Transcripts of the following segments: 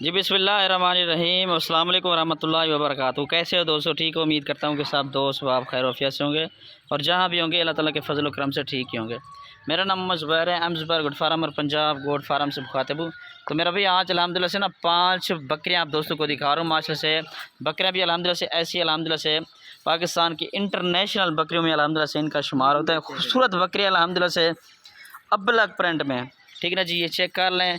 जी बिस्मिल्लाहिर्रहमानिर्रहीम अस्सलाम वालेकुम रहमतुल्लाहि व बरकातहू। कैसे हो दोस्तों? ठीक हो? उम्मीद करता हूँ कि सब दोस्त आप खैर वफियत से होंगे और जहाँ भी होंगे अल्लाह ताला के फजल व करम से ठीक ही होंगे। मेरा नाम मोहम्मद ज़ुबैर है, एम ज़ुबैर गोट फार्म और पंजाब गोट फार्म से मुखातिब हूँ। तो मेरा भाई आज अल्हम्दुलिल्लाह से ना 5 बकरियाँ आप दोस्तों को दिखा रहा हूँ। माशाल्लाह से बकरियाँ भी अल्हम्दुलिल्लाह से ऐसी अल्हम्दुलिल्लाह से पाकिस्तान की इंटरनेशनल बकरियों में अल्हम्दुलिल्लाह से इनका शुमार होता है। खूबसूरत बकरियाँ अल्हम्दुलिल्लाह से अब्बलक प्रिंट में, ठीक है ना जी। ये चेक कर लें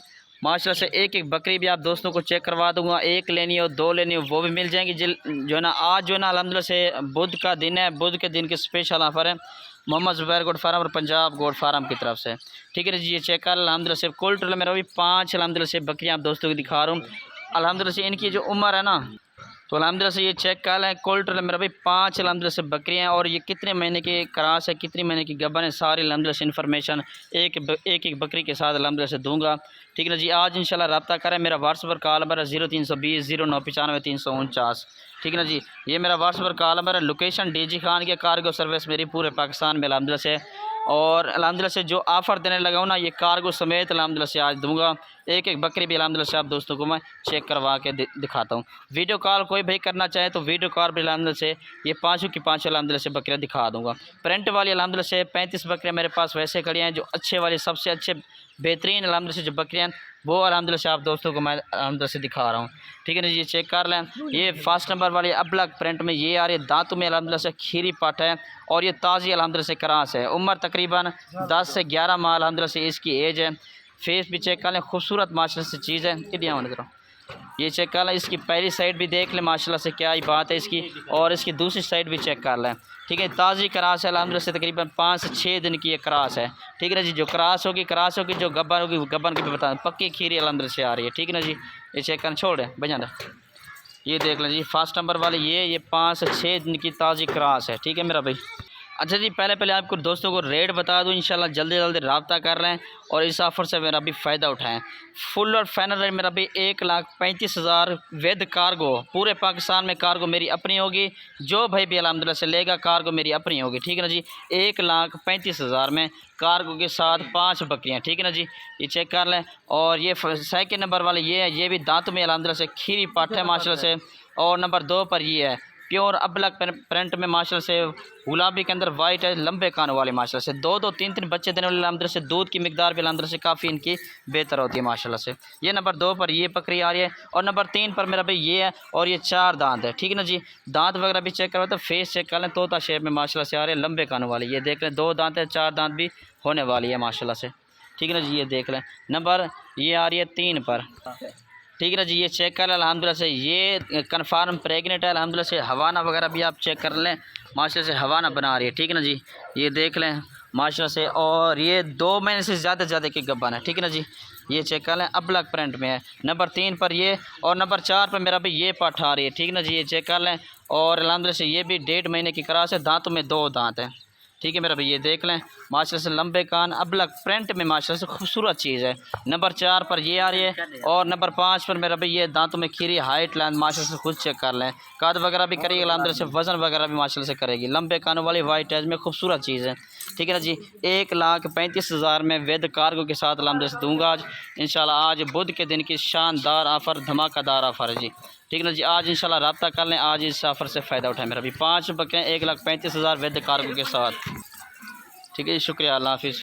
माशाल्लाह से एक एक बकरी भी आप दोस्तों को चेक करवा दूंगा। एक लेनी हो, दो लेनी हो, वो भी मिल जाएंगी। जो है ना आज जो है ना अल्हम्दुलिल्लाह से बुध का दिन है, बुध के दिन के स्पेशल ऑफ़र है मोहम्मद ज़ुबैर गोट फार्म और पंजाब गोट फार्म की तरफ से, ठीक है जी। ये चेक कर अल्हम्दुलिल्लाह से कुल टोटल मेरा भी 5 अल्हम्दुलिल्लाह से बकरियाँ आप दोस्तों को दिखा रहा हूँ। अल्हम्दुलिल्लाह से इनकी जो उम्र है ना, तो अल्हम्दुलिल्लाह से ये चेक कर लें। कुल टोटल मेरा भाई 5 अल्हम्दुलिल्लाह से बकरियाँ हैं और ये कितने महीने की क्रास है, कितनी महीने की गबन है, सारी अल्हम्दुलिल्लाह से इन्फॉर्मेशन एक बकरी के साथ अल्हम्दुलिल्लाह से दूंगा, ठीक है ना जी। आज इंशाल्लाह रब्ता करें। मेरा व्हाट्सएप पर कॉल नंबर है 0320 0995 349, ठीक है ना जी। ये मेरा व्हाट्सएप पर कॉल नंबर है। लोकेशन डीजी खान के कार्गो सर्विस मेरी पूरे पाकिस्तान में अल्हम्दुलिल्लाह से, और अल्हम्दुलिल्लाह से जो ऑफ़र देने लगा हूँ ना, ये कार्गो समेत अल्हम्दुलिल्लाह से आज दूंगा। एक एक बकरी भी अल्हम्दुलिल्लाह से आप दोस्तों को मैं चेक करवा के दिखाता हूँ। वीडियो कॉल कोई भाई करना चाहे तो वीडियो कॉल भी अल्हम्दुलिल्लाह से ये पाँचों की पाँचों अल्हम्दुलिल्लाह से बकरियाँ दिखा दूँगा। प्रिंट वाली अल्हम्दुलिल्लाह से 35 बकरियाँ मेरे पास वैसे खड़ी हैं। जो अच्छे वाली सबसे अच्छे बेहतरीन अल्हम्दुलिल्लाह से जो बकरियाँ हैं वो अल्हम्दुलिल्लाह से आप दोस्तों को मैं अल्हम्दुलिल्लाह से दिखा रहा हूँ, ठीक है ना जी। ये चेक कर लें। ये फर्स्ट नंबर वाली अब्लक प्रिंट में ये आ रही है, दांतों में अल्हम्दुलिल्लाह से खीरी पाट है और ये ताज़ी अल्हम्दुलिल्लाह से क्रास है। उम्र तकरीबन 10 से 11 माह अल्हम्दुलिल्लाह से इसकी एज है। फेस भी चेक कर लें, खूबसूरत माशाल्लाह से चीज़ है। इडिया वन ये चेक कर लें। इसकी पहली साइड भी देख लें माशाल्लाह से क्या ही बात है इसकी, और इसकी दूसरी साइड भी चेक कर लें, ठीक है। ताज़ी क्रास है अल्हम्दुलिल्लाह से, तकरीबन 5 से 6 दिन की ये क्रास है, ठीक है ना जी। जो क्रास होगी क्रास होगी, जो गब्बन होगी गब्बन की भी बता पक्की खीरी अल्हम्दुलिल्लाह से आ रही है, ठीक है ना जी। ये चेक कर छोड़ बजाना। ये देख लें जी फर्स्ट नंबर वाले ये 5 से 6 दिन की ताज़ी क्रास है, ठीक है मेरा भाई। अच्छा जी, पहले आपको दोस्तों को रेट बता दूं। इंशाल्लाह जल्दी रब्ता कर रहे हैं और इस ऑफ़र से मेरा भी फ़ायदा उठाएं। फुल और फाइनल रेट मेरा भी 1,35,000 विद कार्गो। पूरे पाकिस्तान में कार्गो मेरी अपनी होगी। जो भाई भी अल्हम्दुलिल्लाह से लेगा कार्गो मेरी अपनी होगी, ठीक है ना जी। 1,35,000 में कार्गो के साथ 5 बकरियाँ, ठीक है ना जी। ये चेक कर लें। और ये सेकंड नंबर वाले ये भी दांतों में अल्हम्दुलिल्लाह से खीरी पाठ है माशाल्लाह से। और नंबर 2 पर ये है प्योर अब्लक प्रिंट में माशाल्लाह से, गुलाबी के अंदर वाइट है, लंबे कानों वाले माशाल्लाह से। 2-2 3-3 बच्चे देने वाले अल्हम्दुलिल्लाह से। दूध की मिकदार भी अल्हम्दुलिल्लाह से काफ़ी इनकी बेहतर होती है माशाल्लाह से। ये नंबर 2 पर ये बकरी आ रही है और नंबर 3 पर मेरा भाई ये है और ये 4 दांत है, ठीक है ना जी। दांत वगैरह भी चेक करवा तो फेस चेक कर लें, तोता शेप में माशाल्लाह से आ रहे हैं, लंबे कानों वाले। ये देख लें 2 दांत है, 4 दांत भी होने वाली है माशाल्लाह से, ठीक है ना जी। ये देख लें नंबर ये आ रही है 3 पर, ठीक है ना जी। ये चेक कर लें अल्हम्दुलिल्लाह से, ये कन्फर्म प्रेगनेंट है अल्हम्दुलिल्लाह से। हवाना वगैरह भी आप चेक कर लें माशाल्लाह से, हवाना बना रही है, ठीक है ना जी। ये देख लें माशाल्लाह से, और ये 2 महीने से ज़्यादा की गब्बन है, ठीक है ना जी। ये चेक कर लें अब्लक प्रिंट में है। नंबर 3 पर ये और नंबर 4 पर मेरा भी ये पाठ आ रही है, ठीक है ना जी। ये चेक कर लें। और अल्हम्दुलिल्लाह से ये भी 1.5 महीने की क्रास है, दांतों में 2 दांत हैं, ठीक है मेरा भाई। ये देख लें माशाल्लाह से लंबे कान अब्लक प्रिंट में माशाल्लाह से खूबसूरत चीज़ है। नंबर 4 पर ये आ रही है और नंबर 5 पर मेरा भाई ये दांतों में खीरी हाइट लेंथ माशाल्लाह से खुद चेक कर लें। कद वगैरह भी करेगी अल्हम्दुलिल्लाह से, वज़न वगैरह भी माशाल्लाह से करेगी। लंबे कानों वाली वाइट एज में खूबसूरत चीज़ है, ठीक है ना जी। 1,35,000 में विद कार्गो के साथ अल्हम्दुलिल्लाह से दूँगा आज इंशाल्लाह। आज बुध के दिन की शानदार ऑफ़र, धमाकेदार ऑफ़र है जी, ठीक है ना जी। आज इंशाल्लाह रब्ता कर लें, आज इस ऑफ़र से फ़ायदा उठाएं। मेरा भी 5 बकरियाँ 1,35,000 विद कार्गो के साथ, ठीक है जी। शुक्रिया, अल्लाह हाफ़िज़।